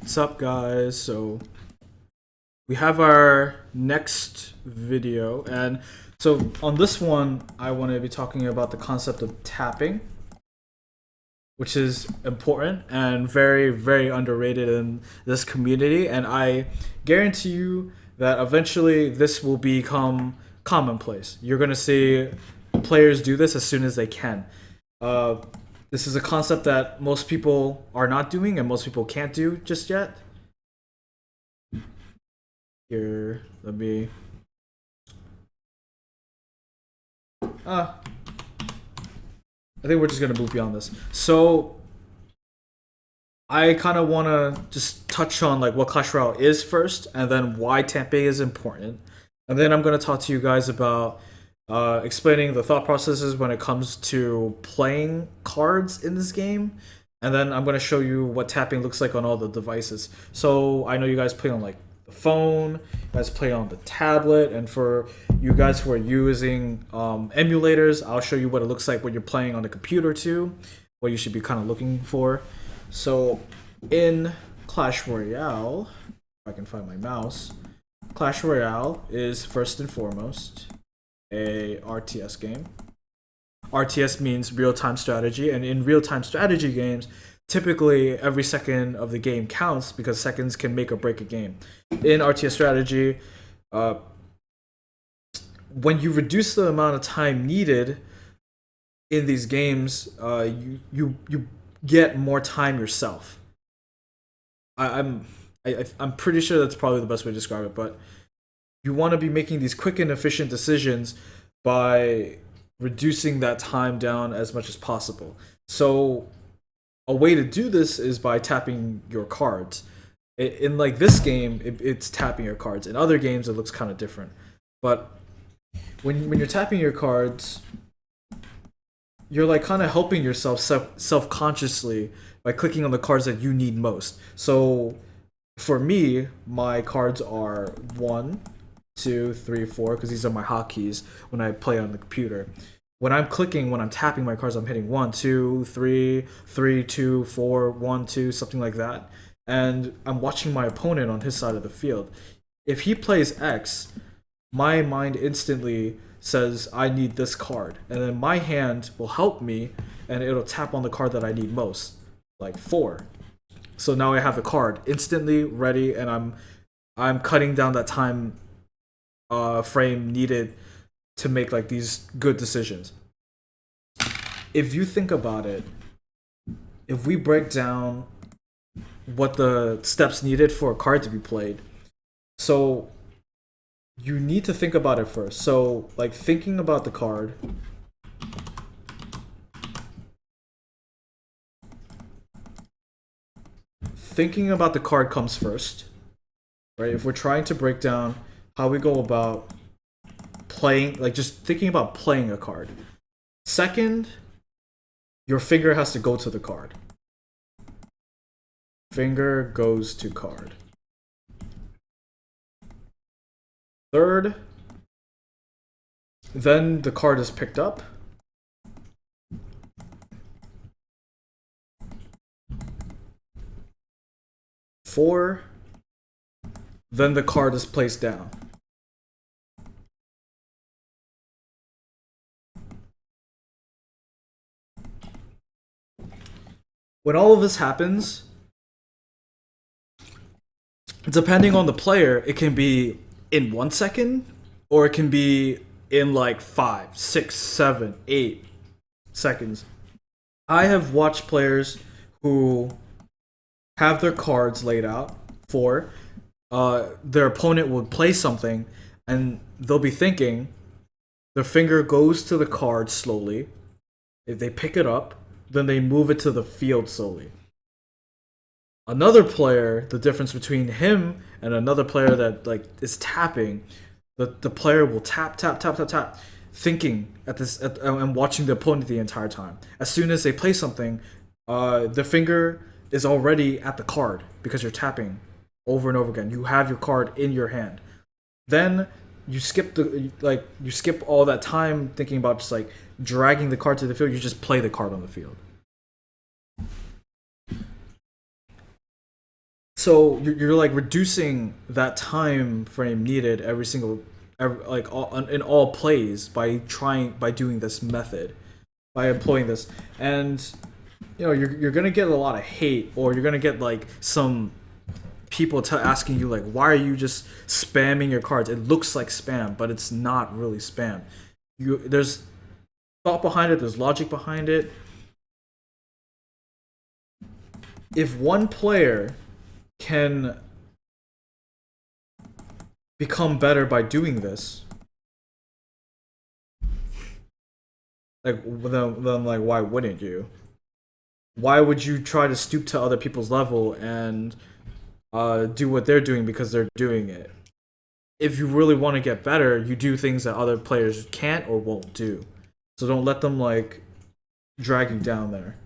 What's up, guys? So we have our next video, and so on this one, I want to be talking about the concept of tapping, which is important and very, very underrated in this community. And I guarantee you that eventually this will become commonplace. You're gonna see players do this as soon as they can. Uh, this is a concept that most people are not doing and most people can't do just yet. Here, let me. Uh, I think we're just gonna move beyond this. So I kind of want to just touch on like what Clash Royale is first, and then why tapping is important, and then I'm gonna talk to you guys about explaining the thought processes when it comes to playing cards in this game, and then I'm gonna show you what tapping looks like on all the devices. So I know you guys play on like the phone, you guys play on the tablet, and for you guys who are using emulators, I'll show you what it looks like when you're playing on the computer too, what you should be kind of looking for. So in Clash Royale, if I can find my mouse, Clash Royale is first and foremost a RTS game. RTS means real-time strategy, and in real-time strategy games, typically every second of the game counts because seconds can make or break a game. In RTS strategy, uh, when you reduce the amount of time needed in these games, you get more time yourself. I'm I'm pretty sure that's probably the best way to describe it, but you want to be making these quick and efficient decisions by reducing that time down as much as possible. So a way to do this is by tapping your cards. In like this game, it's tapping your cards. In other games, it looks kind of different. But when you're tapping your cards, you're like kind of helping yourself self consciously by clicking on the cards that you need most. So for me, my cards are 1, 2, 3, 4 because these are my hotkeys when I play on the computer. When I'm tapping my cards, I'm hitting 1, 2, 3, 3, 2, 4, 1, 2, something like that. And I'm watching my opponent on his side of the field. If he plays X, my mind instantly says I need this card, and then my hand will help me, and it'll tap on the card that I need most, like 4. So now I have the card instantly ready, and I'm cutting down that time frame needed to make like these good decisions. If you think about it, if we break down what the steps needed for a card to be played, so you need to think about it first. So like thinking about the card, thinking about the card comes first, right? If we're trying to break down how we go about playing, like just thinking about playing a card. Second, your finger has to go to the card. Finger goes to card. Third, then the card is picked up. Four, then the card is placed down. When all of this happens, depending on the player, it can be in 1 second, or it can be in like 5, 6, 7, 8 seconds. I have watched players who have their cards laid out for their opponent will play something, and they'll be thinking. Their finger goes to the card slowly. If they pick it up, then they move it to the field slowly. Another player, the difference between him and another player that like is tapping, the player will tap tap tap tap tap, thinking and watching the opponent the entire time. As soon as they play something, the finger is already at the card because you're tapping over and over again. You have your card in your hand. Then you skip all that time thinking about just like dragging the card to the field. You just play the card on the field. So you're like reducing that time frame needed like in all plays by doing this method, by employing this. And you're gonna get a lot of hate, or you're gonna get like some people asking you like, why are you just spamming your cards? It looks like spam, but it's not really spam. There's thought behind it, there's logic behind it. If one player can become better by doing this, like then like why wouldn't you? Why would you try to stoop to other people's level and do what they're doing because they're doing it? If you really want to get better, you do things that other players can't or won't do. So don't let them like drag you down there.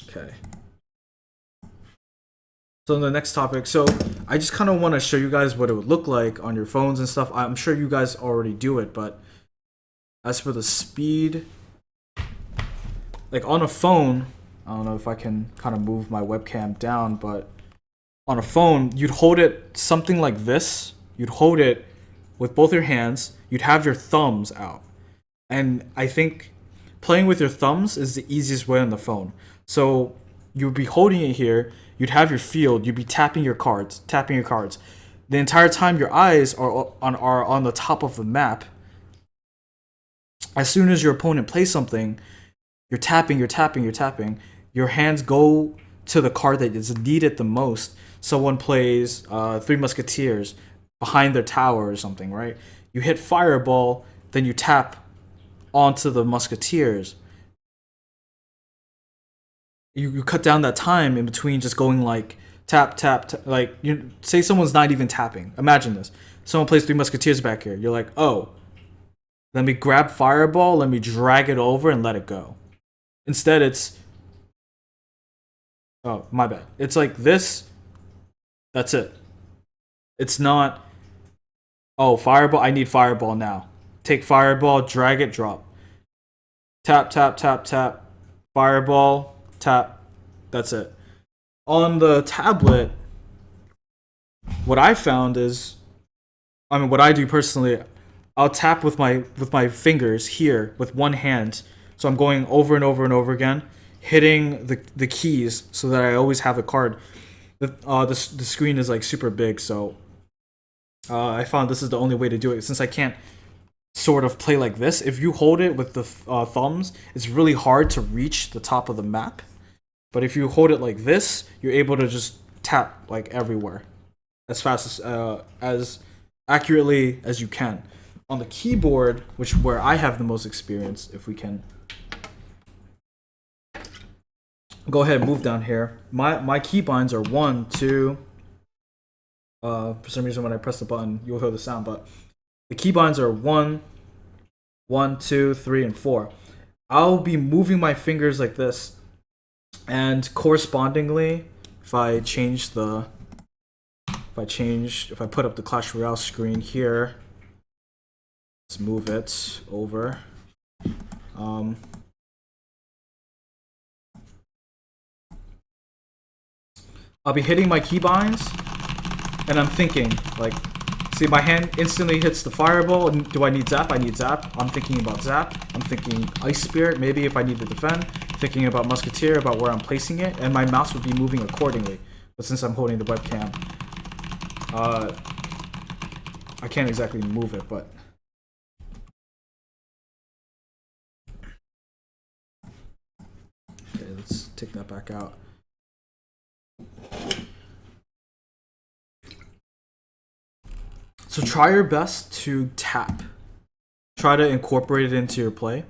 Okay. So the next topic. So I just kind of want to show you guys what it would look like on your phones and stuff. I'm sure you guys already do it, but as for the speed, like on a phone, I don't know if I can kind of move my webcam down, but on a phone, you'd hold it something like this. You'd hold it with both your hands. You'd have your thumbs out. And I think playing with your thumbs is the easiest way on the phone. So you'd be holding it here. You'd have your field. You'd be tapping your cards, tapping your cards. The entire time your eyes are on the top of the map. As soon as your opponent plays something, you're tapping, you're tapping, you're tapping. Your hands go to the card that is needed the most. Someone plays Three Musketeers behind their tower or something, right? You hit Fireball, then you tap onto the Musketeers. You cut down that time in between just going like tap, tap, tap. Like, you say someone's not even tapping. Imagine this. Someone plays Three Musketeers back here. You're like, oh, let me grab Fireball, let me drag it over and let it go. Instead, it's, oh, my bad. It's like this. That's it. It's not, oh, Fireball, I need Fireball now. Take Fireball, drag it, drop. Tap, tap, tap, tap. Fireball, tap. That's it. On the tablet, what I found is, I mean, what I do personally, I'll tap with my fingers here with one hand. So I'm going over and over and over again, hitting the keys so that I always have the card. The screen is like super big, so I found this is the only way to do it since I can't sort of play like this. If you hold it with the thumbs, it's really hard to reach the top of the map. But if you hold it like this, you're able to just tap like everywhere as fast as accurately as you can. On the keyboard, which where I have the most experience, if we can go ahead and move down here. My keybinds are 1, 2. For some reason, when I press the button, you'll hear the sound, but the keybinds are 1, 1, 2, 3, and 4. I'll be moving my fingers like this, and correspondingly, if I put up the Clash Royale screen here, let's move it over. I'll be hitting my keybinds, and I'm thinking, like, see, my hand instantly hits the Fireball. Do I need Zap? I need Zap. I'm thinking about Zap. I'm thinking Ice Spirit, maybe if I need to defend. Thinking about Musketeer, about where I'm placing it, and my mouse would be moving accordingly. But since I'm holding the webcam, I can't exactly move it, but... Okay, let's take that back out. So try your best to tap. Try to incorporate it into your play.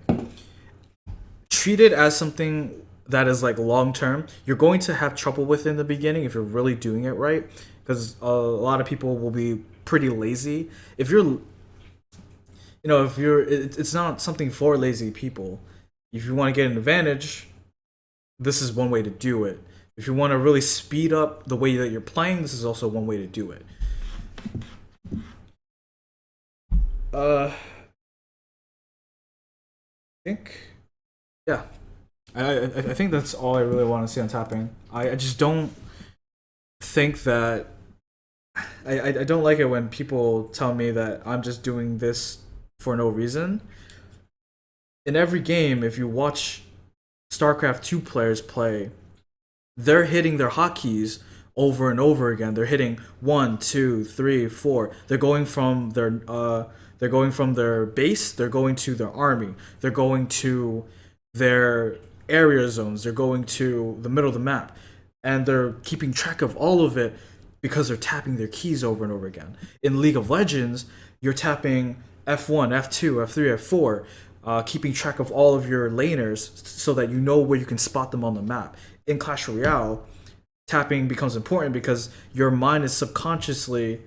Treat it as something that is like long term. You're going to have trouble with it in the beginning if you're really doing it right, because a lot of people will be pretty lazy. If you're, it's not something for lazy people. If you want to get an advantage, this is one way to do it. If you want to really speed up the way that you're playing, this is also one way to do it. I think, yeah. I think that's all I really want to see on tapping. I just don't think that I don't like it when people tell me that I'm just doing this for no reason. In every game, if you watch StarCraft 2 players play, they're hitting their hotkeys over and over again. They're hitting one, two, three, four. They're going from their base, they're going to their army, they're going to their area zones, they're going to the middle of the map, and they're keeping track of all of it because they're tapping their keys over and over again. In League of Legends, you're tapping F1, F2, F3, F4, keeping track of all of your laners so that you know where you can spot them on the map. In Clash Royale, tapping becomes important because your mind is subconsciously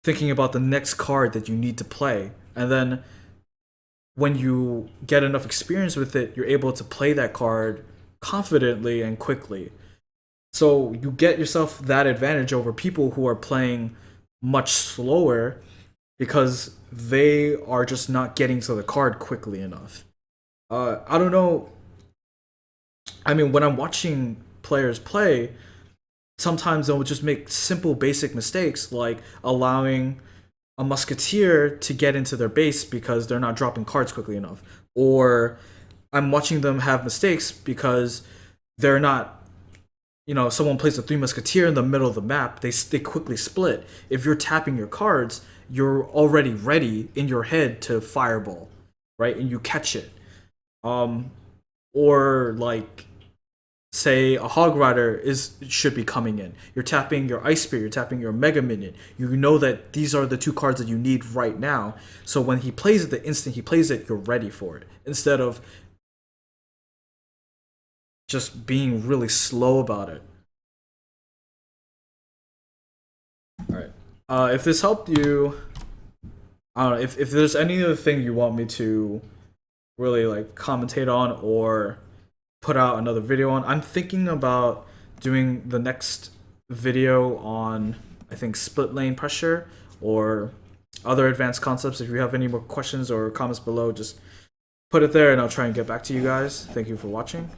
thinking about the next card that you need to play. And then when you get enough experience with it, you're able to play that card confidently and quickly. So you get yourself that advantage over people who are playing much slower because they are just not getting to the card quickly enough. I don't know. I mean, when I'm watching players play, sometimes they'll just make simple, basic mistakes like allowing a musketeer to get into their base because they're not dropping cards quickly enough. Or I'm watching them have mistakes because they're not, someone plays a three musketeer in the middle of the map, they quickly split. If you're tapping your cards, you're already ready in your head to fireball, right? And you catch it. Or like say a hog rider should be coming in. You're tapping your ice spear, you're tapping your mega minion. You know that these are the two cards that you need right now. So when he plays it, the instant he plays it, you're ready for it. Instead of just being really slow about it. Alright. If this helped you, I don't know, if there's any other thing you want me to really like commentate on or put out another video on, I'm thinking about doing the next video on, I think, split lane pressure or other advanced concepts. If you have any more questions or comments below, just put it there and I'll try and get back to you guys. Thank you for watching.